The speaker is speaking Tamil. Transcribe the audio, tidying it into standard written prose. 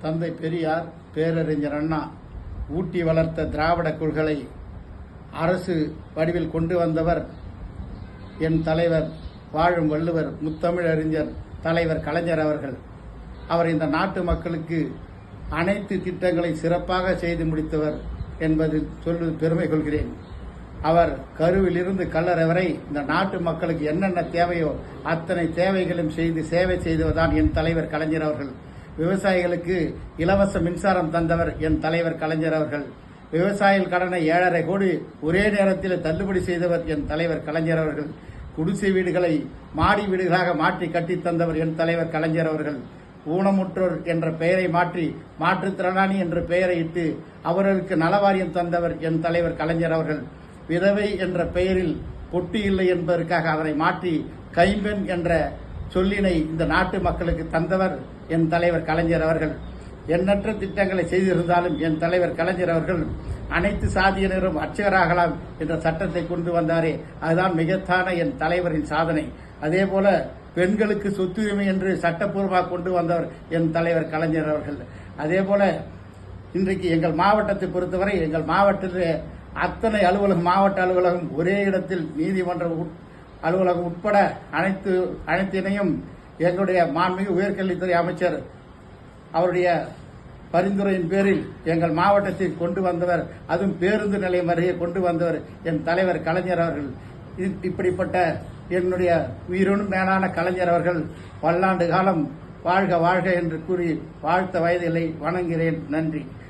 தந்தை பெரியார், பேரறிஞர் அண்ணா ஊட்டி வளர்த்த திராவிட கொள்கை அரசு வடிவில் கொண்டு வந்தவர் என் தலைவர், வாழும் வள்ளுவர், முத்தமிழறிஞர் தலைவர் கலைஞர் அவர்கள். அவர் இந்த நாட்டு மக்களுக்கு அனைத்து திட்டங்களை சிறப்பாக செய்து முடித்தவர் என்பது சொல்லி பெருமை கொள்கிறேன். அவர் கருவிலிருந்து கல்லறை வரை இந்த நாட்டு மக்களுக்கு என்னென்ன தேவையோ அத்தனை தேவைகளும் செய்து சேவை செய்தவர்தான் என் தலைவர் கலைஞர் அவர்கள். விவசாயிகளுக்கு இலவச மின்சாரம் தந்தவர் என் தலைவர் கலைஞர் அவர்கள். விவசாயிகள் கடனை 7.5 கோடி ஒரே நேரத்தில் தள்ளுபடி செய்தவர் என் தலைவர் கலைஞர் அவர்கள். குடிசை வீடுகளை மாடி வீடுகளாக மாற்றி கட்டி தந்தவர் என் தலைவர் கலைஞர் அவர்கள். ஊனமுற்றோர் என்ற பெயரை மாற்றி மாற்றுத்திறனாளி என்ற பெயரை இட்டு அவர்களுக்கு நலவாரியம் தந்தவர் என் தலைவர் கலைஞர் அவர்கள். விதவை என்ற பெயரில் பொட்டி இல்லை என்பதற்காக அதனை மாற்றி கைம்பெண் என்ற சொல்லினை இந்த நாட்டு மக்களுக்கு தந்தவர் என் தலைவர் கலைஞர் அவர்கள். எண்ணற்ற திட்டங்களை செய்திருந்தாலும் என் தலைவர் கலைஞர் அவர்கள் அனைத்து சாதியினரும் அர்ச்சகராகலாம் என்ற சட்டத்தை கொண்டு வந்தாரே, அதுதான் மிகத்தான என் தலைவரின் சாதனை. அதேபோல பெண்களுக்கு சொத்துரிமை என்று சட்டப்பூர்வமாக கொண்டு வந்தவர் என் தலைவர் கலைஞர் அவர்கள். அதேபோல இன்றைக்கு எங்கள் மாவட்டத்தை பொறுத்தவரை எங்கள் மாவட்டத்தில் அத்தனை அலுவலகம், மாவட்ட அலுவலகம் ஒரே இடத்தில், நீதிமன்ற அலுவலகம் உட்பட அனைத்தினையும் எங்களுடைய மாண்புமிகு உயர்கல்வித்துறை அமைச்சர் அவருடைய பரிந்துரையின் பேரில் எங்கள் மாவட்டத்தில் கொண்டு வந்தவர், அதுவும் பேருந்து நிலையம் அருகே கொண்டு வந்தவர் என் தலைவர் கலைஞர் அவர்கள். இப்படிப்பட்ட என்னுடைய உயிரினும் மேலான கலைஞர் அவர்கள் பல்லாண்டு காலம் வாழ்க வாழ்க என்று கூறி வாழ்த்த வயதில்லை. வணங்குகிறேன். நன்றி.